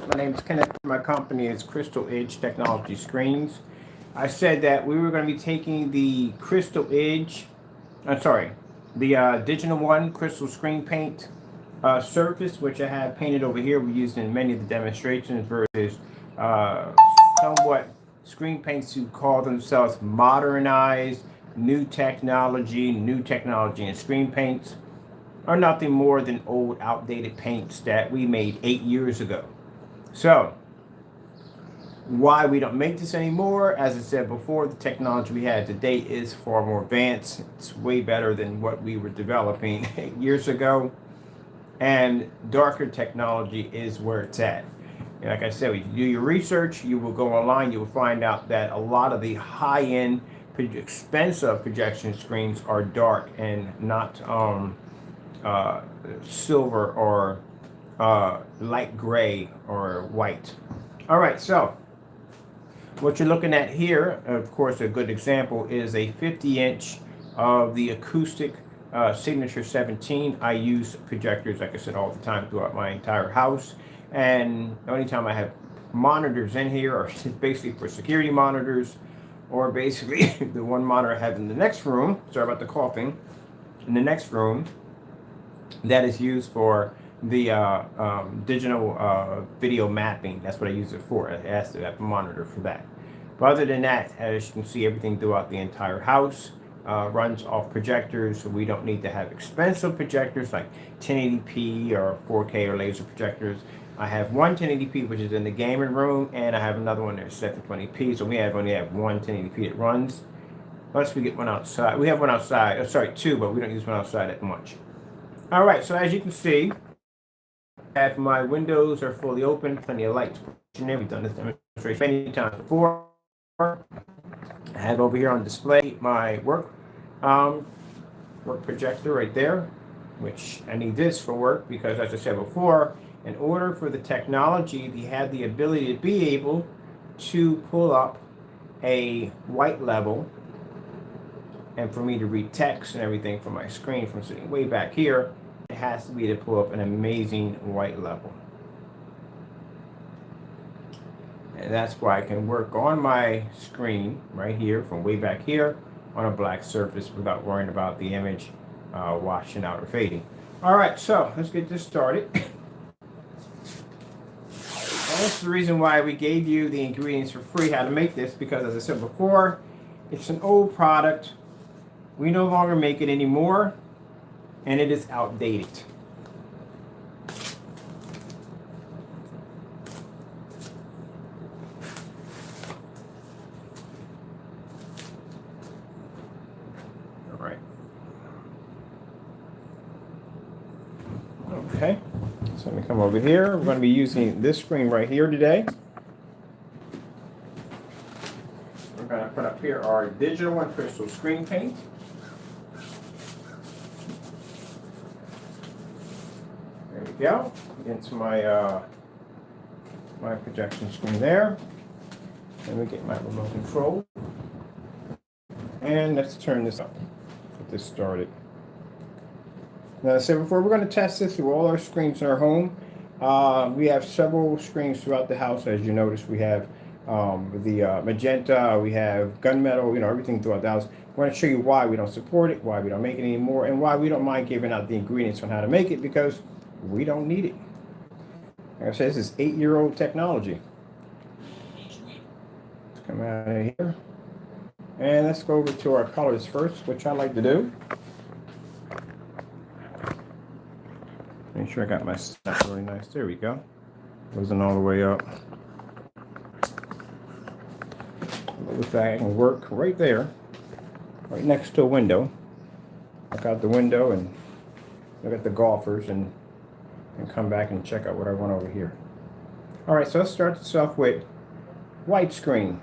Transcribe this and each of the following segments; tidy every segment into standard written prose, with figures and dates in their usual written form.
My name is Kenneth. My company is Crystal Edge Technology Screens. I said that we were going to be taking the Crystal Edge, the Digital 1 Crystal Screen Paint surface, which I have painted over here. We used in many of the demonstrations versus somewhat screen paints who call themselves modernized, new technology and screen paints are nothing more than old, outdated paints that we made 8 years ago. So, why we don't make this anymore? As I said before, the technology we have today is far more advanced. It's way better than what we were developing 8 years ago. And darker technology is where it's at. And like I said, when you do your research, you will go online, you will find out that a lot of the high-end, expensive projection screens are dark and not silver or light gray or white. All right, so what you're looking at here, of course, a good example is a 50-inch of the acoustic Signature 17. I use projectors, like I said, all the time throughout my entire house. And the only time I have monitors in here are basically for security monitors, or basically the one monitor I have in the next room, sorry about the coughing, in the next room, that is used for the digital video mapping. That's what I use it for. I asked to have a monitor for that. But other than that, as you can see, everything throughout the entire house runs off projectors. So we don't need to have expensive projectors like 1080p or 4K or laser projectors. I have one 1080p, which is in the gaming room, and I have another one that's 720p. So we only have one 1080p that runs. Unless we get one outside. We have one outside. Two, but we don't use one outside that much. All right, so as you can see, my windows are fully open, plenty of lights. We've done this demonstration many times before. I have over here on display my work projector right there, which I need this for work because, as I said before, in order for the technology to have the ability to be able to pull up a white level and for me to read text and everything from my screen from sitting way back here, it has to be to pull up an amazing white level. And that's why I can work on my screen right here from way back here on a black surface without worrying about the image washing out or fading. All right, so let's get this started. And that's the reason why we gave you the ingredients for free, how to make this, because as I said before, it's an old product. We no longer make it anymore, and it is outdated. All right. Okay, so let me come over here. We're going to be using this screen right here today. We're going to put up here our Digital 1 Crystal Screen Paint. There we go. Into my my projection screen there. Let me get my remote control. And let's turn this up. Get this started. Now, as I said before, we're going to test this through all our screens in our home. We have several screens throughout the house. As you notice, we have the magenta, we have gunmetal, everything throughout the house. We're going to show you why we don't support it, why we don't make it anymore, and why we don't mind giving out the ingredients on how to make it, because we don't need it. Like I said, this is 8-year-old technology. Let's come out of here. And let's go over to our colors first, which I like to do. Make sure I got my stuff really nice. There we go. Wasn't all the way up. It looks like I can work right there, right next to a window. Look out the window and look at the golfers and come back and check out what I want over here. All right, so let's start this off with white screen.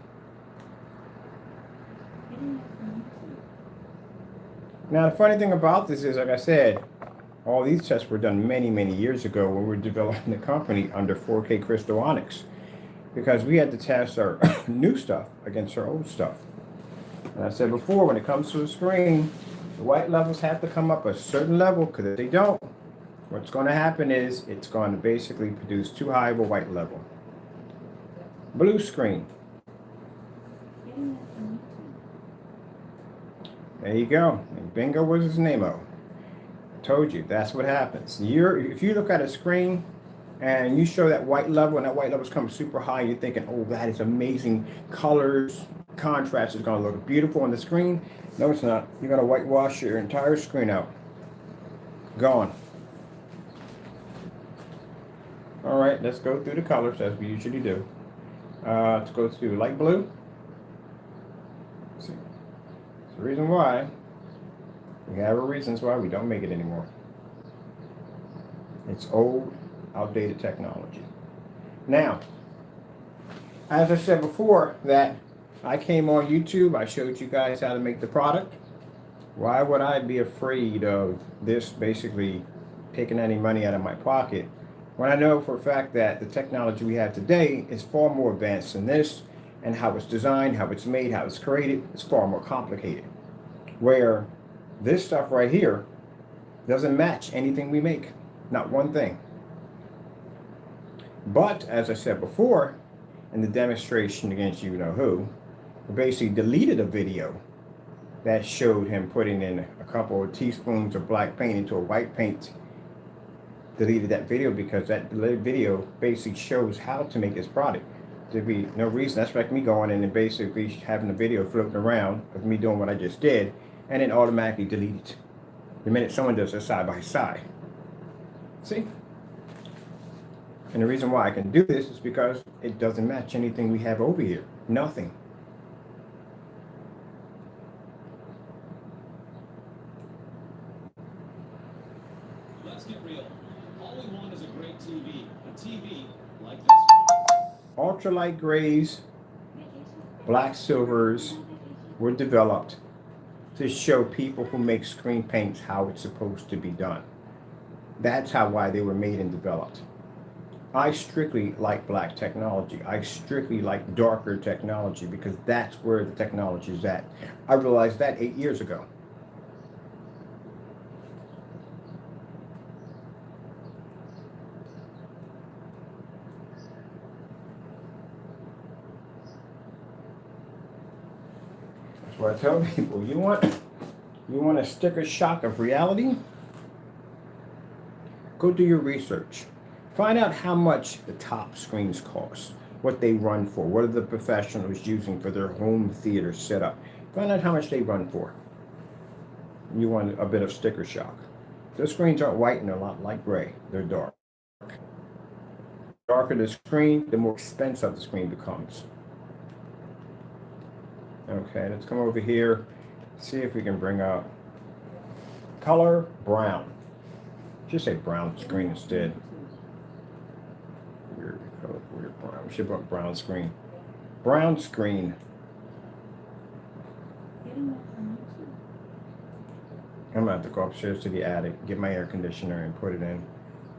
Now, the funny thing about this is, like I said, all these tests were done many, many years ago when we were developing the company under 4K Crystal Onyx, because we had to test our new stuff against our old stuff. And I said before, when it comes to a screen, the white levels have to come up a certain level, because if they don't, What's going to happen is it's going to basically produce too high of a white level. Blue screen. There you go. And bingo was his name-o. Told you, that's what happens. If you look at a screen and you show that white level and that white level's coming super high, you're thinking, oh, that is amazing. Colors, contrast is going to look beautiful on the screen. No, it's not. You're going to whitewash your entire screen out. Gone. All right, let's go through the colors as we usually do. Let's go to light blue. Let's see. It's the reason why. We have our reasons why we don't make it anymore. It's old, outdated technology. Now, as I said before, that I came on YouTube, I showed you guys how to make the product. Why would I be afraid of this basically taking any money out of my pocket when I know for a fact that the technology we have today is far more advanced than this, and how it's designed, how it's made, how it's created, it's far more complicated. Where this stuff right here doesn't match anything we make, not one thing. But as I said before, in the demonstration against you know who, we basically deleted a video that showed him putting in a couple of teaspoons of black paint into a white paint. Deleted that video because that video basically shows how to make this product. There'd be no reason. That's like me going in and basically having the video floating around of me doing what I just did, and then automatically delete it the minute someone does it side by side. See? And the reason why I can do this is because it doesn't match anything we have over here. Nothing. Let's get real. All we want is a great TV. A TV like this one. Ultralight grays, black silvers were developed to show people who make screen paints how it's supposed to be done. That's why they were made and developed. I strictly like black technology. I strictly like darker technology because that's where the technology is at. I realized that 8 years ago. That's what I tell people. You want a sticker shock of reality? Go do your research. Find out how much the top screens cost, what they run for, what are the professionals using for their home theater setup. Find out how much they run for. You want a bit of sticker shock. Those screens aren't white and they're a lot like gray. They're dark. The darker the screen, the more expensive the screen becomes. Okay, let's come over here. See if we can bring up color brown. Just say brown screen instead. Weird brown. We should put brown screen. Brown screen. I'm gonna have to go upstairs to the attic, get my air conditioner, and put it in.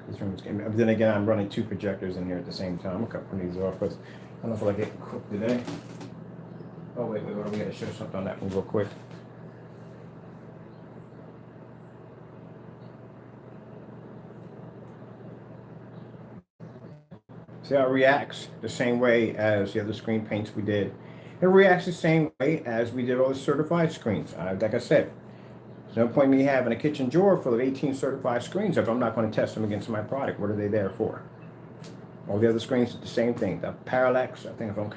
But then again, I'm running 2 projectors in here at the same time. I'm gonna cut one of these off because I don't feel like getting cooked today. Oh wait, we gotta show something on that one real quick. See how it reacts the same way as the other screen paints we did. It reacts the same way as we did all the certified screens. Like I said, there's no point in me having a kitchen drawer full of 18 certified screens if I'm not going to test them against my product. What are they there for? All the other screens did the same thing. The Parallax, I think if I'm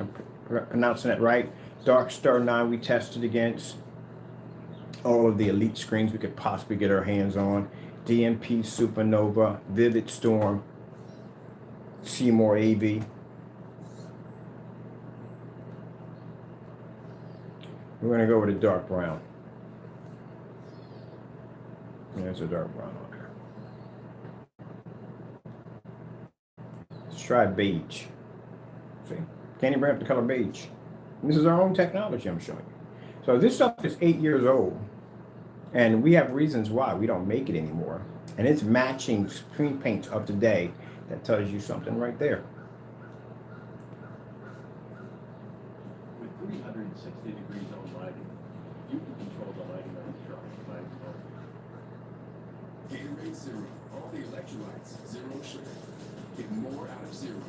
pronouncing it right, Dark Star 9 we tested against. All of the elite screens we could possibly get our hands on. DMP Supernova, Vivid Storm, Seymour AV. We're going to go with a dark brown. There's a dark brown on there. Let's try beige. See? Can't even bring up the color beige. And this is our own technology I'm showing you. So this stuff is 8 years old. And we have reasons why we don't make it anymore. And it's matching screen paints of today. That tells you something right there. With 360 degrees on lighting, you can control the lighting of the truck by yourself. Gatorade Zero. All the electrolytes, zero sugar. Get more out of zero.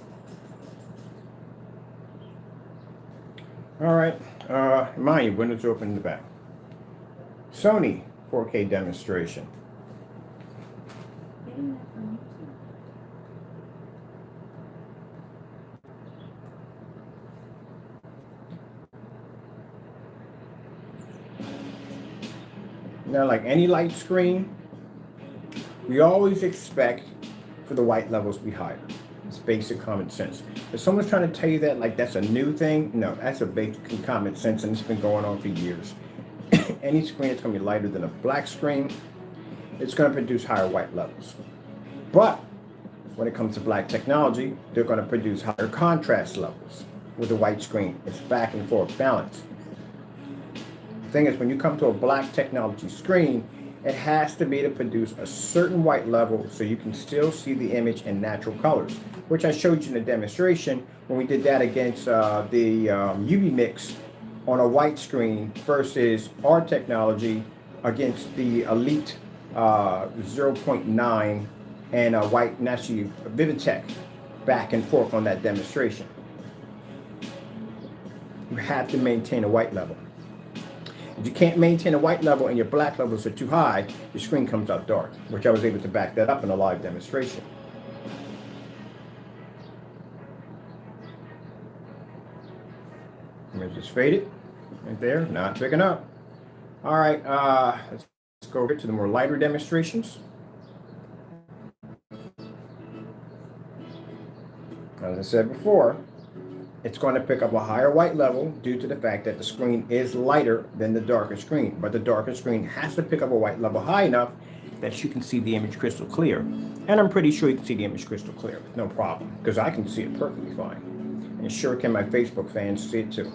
All right, mind you, windows are open in the back. Sony 4K demonstration. Getting that from YouTube. Now, like any light screen, we always expect for the white levels to be higher. It's basic common sense. If someone's trying to tell you that like that's a new thing, no, that's a basic common sense, and it's been going on for years. Any screen that's going to be lighter than a black screen, it's going to produce higher white levels. But when it comes to black technology, they're going to produce higher contrast levels. With the white screen, it's back and forth balance. The thing is, when you come to a black technology screen, it has to be to produce a certain white level so you can still see the image in natural colors, which I showed you in the demonstration when we did that against the UV mix on a white screen versus our technology against the Elite 0.9 and a white, and actually Vividtech back and forth on that demonstration. You have to maintain a white level. If you can't maintain a white level and your black levels are too high, your screen comes out dark, which I was able to back that up in a live demonstration. Image is faded right there, not picking up. All right, let's go over to the more lighter demonstrations. As I said before, it's going to pick up a higher white level due to the fact that the screen is lighter than the darker screen. But the darker screen has to pick up a white level high enough that you can see the image crystal clear. And I'm pretty sure you can see the image crystal clear with no problem, because I can see it perfectly fine. And sure can my Facebook fans see it too.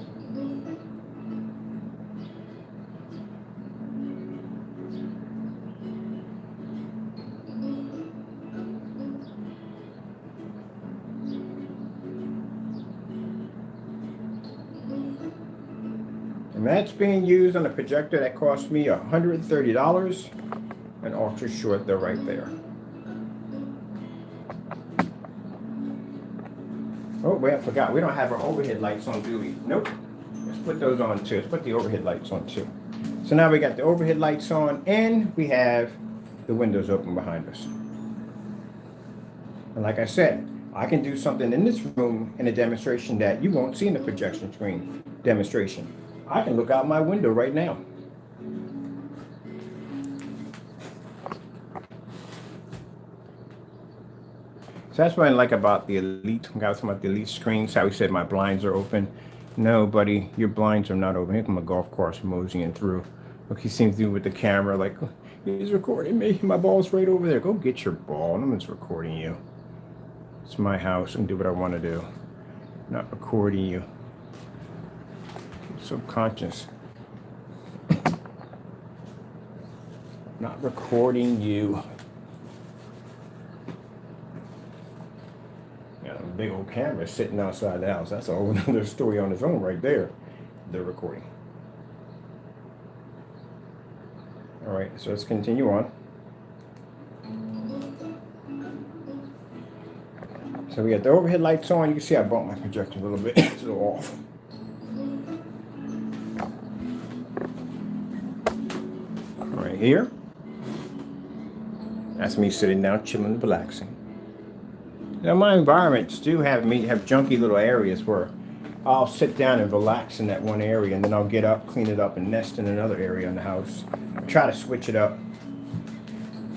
And that's being used on a projector that cost me $130, and ultra short, they're right there. Oh, wait, I forgot. We don't have our overhead lights on, do we? Nope. Let's put those on too. Let's put the overhead lights on too. So now we got the overhead lights on, and we have the windows open behind us. And like I said, I can do something in this room in a demonstration that you won't see in the projection screen demonstration. I can look out my window right now. So that's what I like about the Elite. I was talking about the Elite screens, how he said my blinds are open. No, buddy, your blinds are not open. Here come a golf course moseying through. Look, he seems to do with the camera, like, he's recording me. My ball's right over there. Go get your ball. No one's recording you. It's my house. I can do what I want to do. I'm not recording you. Subconscious. Not recording you. Got a big old camera sitting outside the house. That's a whole other story on its own right there. They're recording. All right, so let's continue on. So we got the overhead lights on. You can see I bumped my projector a little bit. It's a little off. Right here. That's me sitting down, chilling, relaxing. Now my environments do have junky little areas where I'll sit down and relax in that one area, and then I'll get up, clean it up, and nest in another area in the house. I try to switch it up.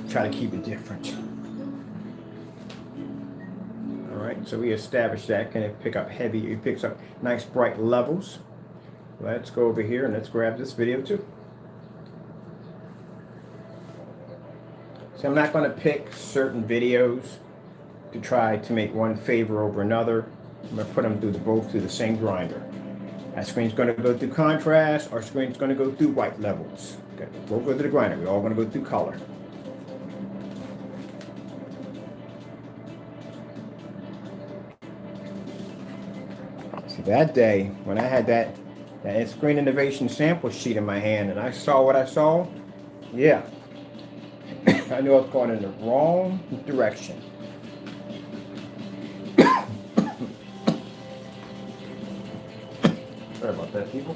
Try to keep it different. All right, so we established that. Can it pick up heavy? It picks up nice bright levels. Let's go over here and let's grab this video too. So I'm not going to pick certain videos to try to make one favor over another. I'm going to put them both through the same grinder. That screen's going to go through contrast. Our screen's going to go through white levels. Okay, both go through the grinder. We're all going to go through color. See, that day when I had that Screen Innovation sample sheet in my hand and I saw what I saw, yeah. I I knew I was going in the wrong direction. Sorry about that, people.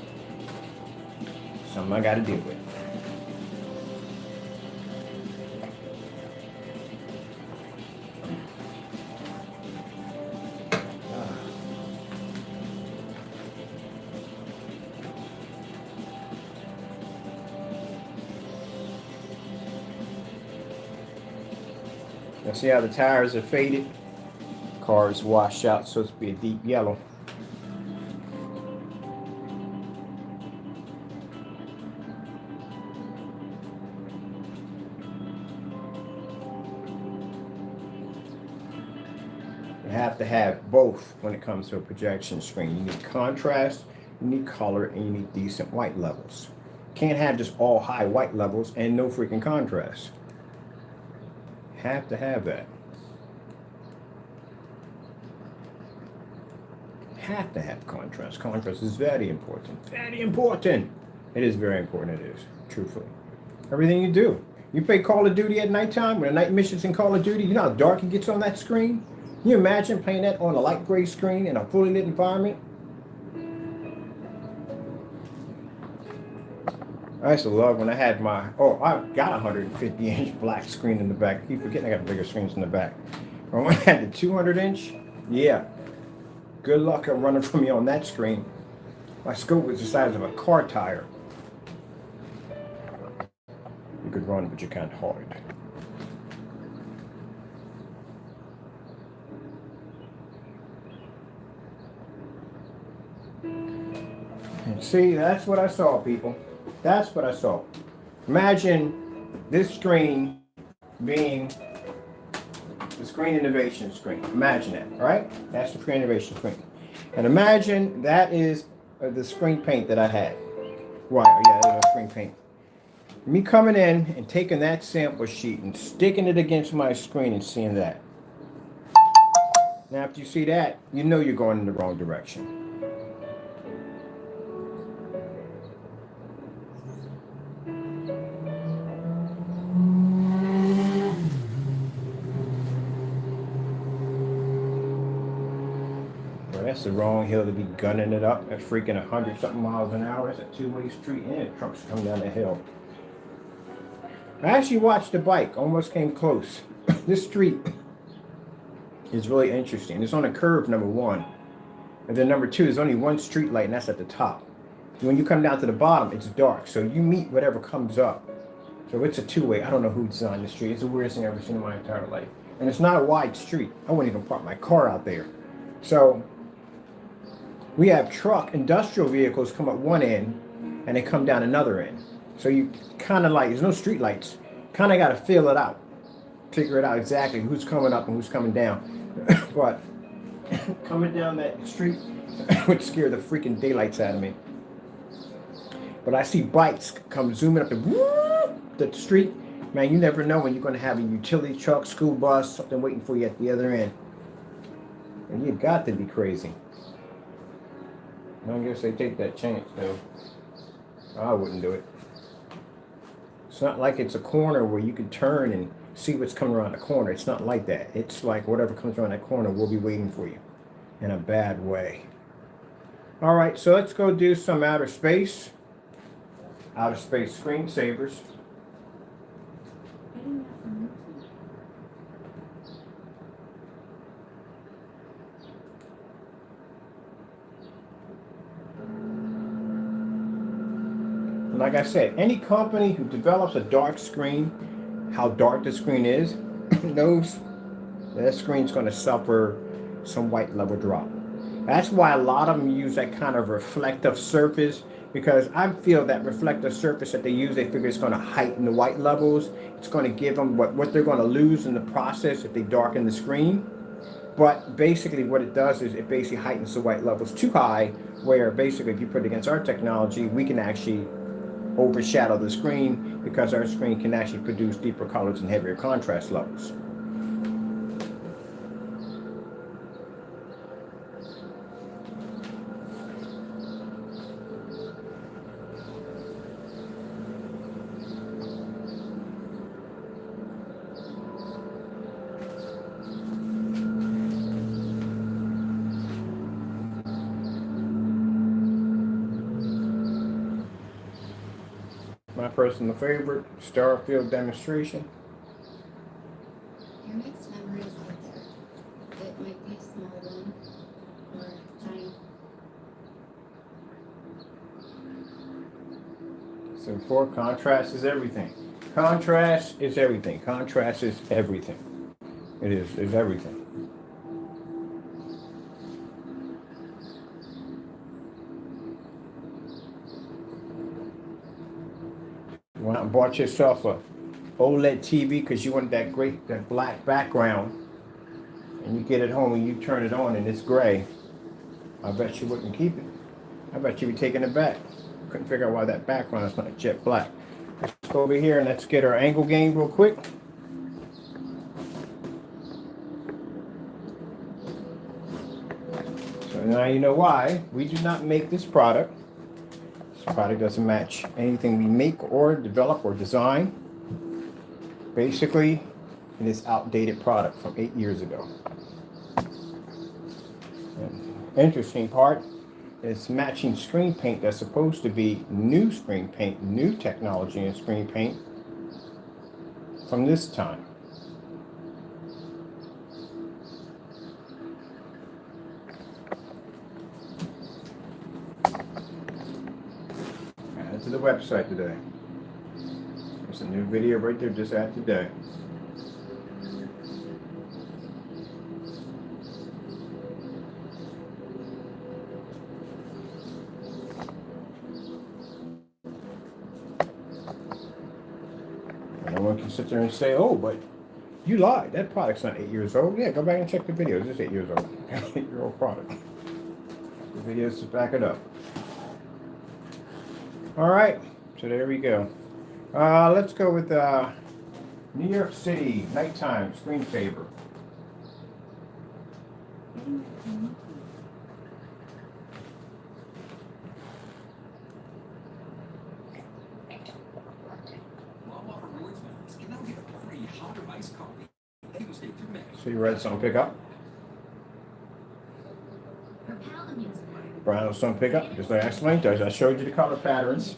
Something I got to deal with. Now see how the tires are faded? Car is washed out, so it's supposed to be a deep yellow. You have to have both when it comes to a projection screen. You need contrast, you need color, and you need decent white levels. Can't have just all high white levels and no freaking contrast. Have to have that. Have to have contrast. Contrast is very important. Very important. It is very important. It is, truthfully. Everything you do. You play Call of Duty at nighttime, when a night mission's in Call of Duty, you know how dark it gets on that screen? Can you imagine playing that on a light gray screen in a fully lit environment? I used to love when I had my, I got a 150-inch black screen in the back. I keep forgetting I got bigger screens in the back. But when I had the 200-inch, yeah. Good luck at running from me on that screen. My scope was the size of a car tire. You could run, but you can't hide. And see, that's what I saw, people. That's what I saw. Imagine this screen being the screen innovation screen. Imagine that, right? That's the screen innovation screen. And imagine that is the screen paint that I had. Right, yeah, that's a screen paint. Me coming in and taking that sample sheet and sticking it against my screen and seeing that. Now, after you see that, you know you're going in the wrong direction. That's the wrong hill to be gunning it up at freaking 100-something miles an hour. It's a two-way street and trucks coming down the hill. I actually watched the bike, almost came close. This street is really interesting. It's on a curve, number one. And then number two, there's only one street light, and that's at the top. When you come down to the bottom, it's dark. So you meet whatever comes up. So it's a two-way. I don't know who designed the street. It's the weirdest thing I've ever seen in my entire life. And it's not a wide street. I wouldn't even park my car out there. So we have industrial vehicles come up one end and they come down another end. So you kind of like, there's no street lights. Kind of got to feel it out. Figure it out exactly who's coming up and who's coming down. But coming down that street would scare the freaking daylights out of me. But I see bikes come zooming up the street. Man, you never know when you're going to have a utility truck, school bus, something waiting for you at the other end. And you got to be crazy. I guess they take that chance, though. I wouldn't do it. It's not like it's a corner where you can turn and see what's coming around the corner. It's not like that. It's like whatever comes around that corner will be waiting for you in a bad way. All right, so let's go do some outer space. Outer space screensavers. Like I said, any company who develops a dark screen, how dark the screen is, knows that screen's going to suffer some white level drop. That's why a lot of them use that kind of reflective surface, because I feel that reflective surface that they use, they figure it's going to heighten the white levels. It's going to give them what they're going to lose in the process if they darken the screen. But basically what it does is it basically heightens the white levels too high, where basically if you put it against our technology, we can actually overshadow the screen because our screen can actually produce deeper colors and heavier contrast levels. My personal favorite, Starfield demonstration. Your next memory is out there. It might be a small one or giant. So for contrast is everything. Contrast is everything. Contrast is everything. It is everything. You went out and bought yourself a OLED TV because you want that black background, and you get it home and you turn it on and it's gray. I bet you wouldn't keep it. I bet you'd be taking it back. Couldn't figure out why that background is not jet black. Let's go over here and let's get our angle game real quick. So now you know why we do not make this product. This product doesn't match anything we make or develop or design. Basically, it is outdated product from 8 years ago. And interesting part, it's matching screen paint that's supposed to be new screen paint, new technology in screen paint from this time. Add to the website today. There's a new video right there just add today. No one can sit there and say, oh, but you lied. That product's not 8 years old. Yeah, go back and check the videos. It's 8 years old. 8-year-old product. The videos to back it up. All right. So there we go. Let's go with New York City nighttime screensaver. So you read something pick up? Brown something pick up, just like I explained to you. I showed you the color patterns,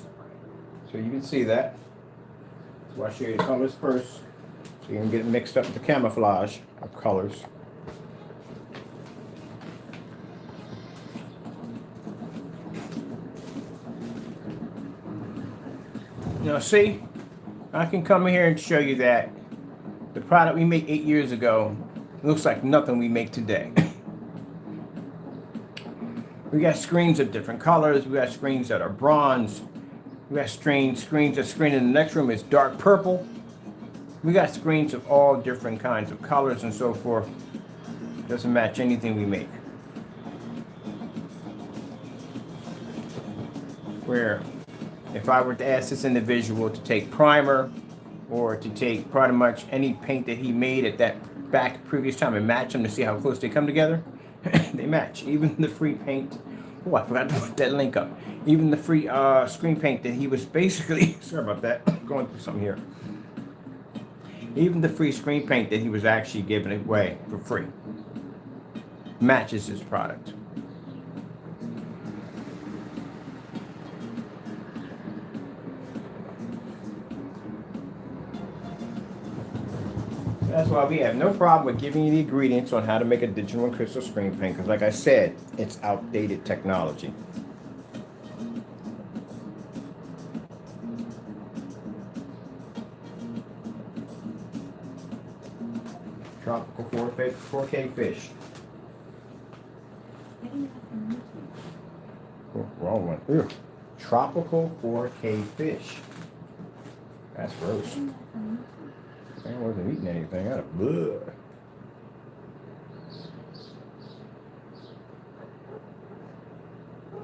so you can see that. So I'll show you the colors first, so you can get mixed up with the camouflage of colors. Now see, I can come in here and show you that the product we made 8 years ago looks like nothing we make today. We got screens of different colors. We got screens that are bronze. We got screens. The screen in the next room is dark purple. We got screens of all different kinds of colors and so forth. Doesn't match anything we make. Where if I were to ask this individual to take primer or to take pretty much any paint that he made at that previous time and match them to see how close they come together, they match. Even the free paint. Oh, I forgot to put that link up. Even the free screen paint that he was basically, sorry about that, going through something here. Even the free screen paint that he was actually giving away for free matches his product. That's why we have no problem with giving you the ingredients on how to make a digital and crystal screen paint, because like I said, it's outdated technology. Tropical 4K fish. Oh, wrong one. Ew. Tropical 4K fish. That's gross. I wasn't eating anything. I had bleh.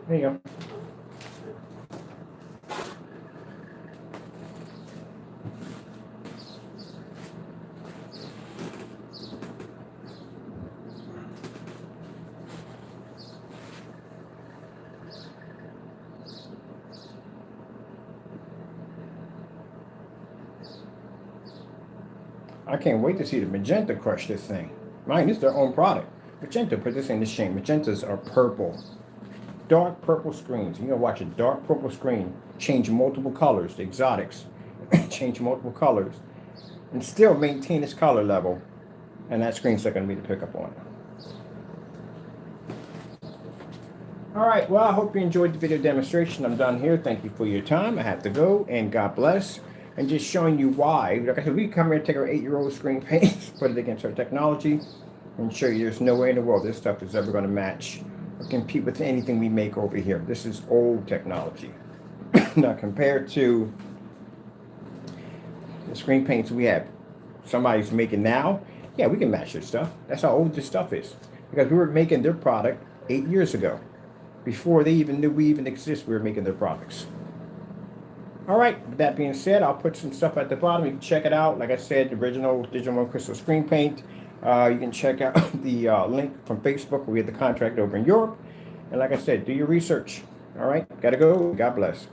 There you go. I can't wait to see the Magenta crush this thing. Mine is their own product. Magenta put this in the shame. Magentas are purple. dark purple screens. You're gonna watch a dark purple screen change multiple colors, the exotics, change multiple colors, and still maintain its color level, and that screen's not gonna be the pickup on it. All right, well, I hope you enjoyed the video demonstration. I'm done here. Thank you for your time. I have to go, and God bless. And just showing you why. Like I said, we come here and take our 8-year-old screen paint, put it against our technology, and show you there's no way in the world this stuff is ever going to match or compete with anything we make over here. This is old technology. Now, compared to the screen paints we have, somebody's making now, yeah, we can match their stuff. That's how old this stuff is. Because we were making their product 8 years ago. Before they even knew we even exist, we were making their products. All right, with that being said, I'll put some stuff at the bottom. You can check it out. Like I said, the original digital1crystal screen paint. You can check out the link from Facebook. We had the contract over in Europe. And like I said, do your research. All right, gotta go. God bless.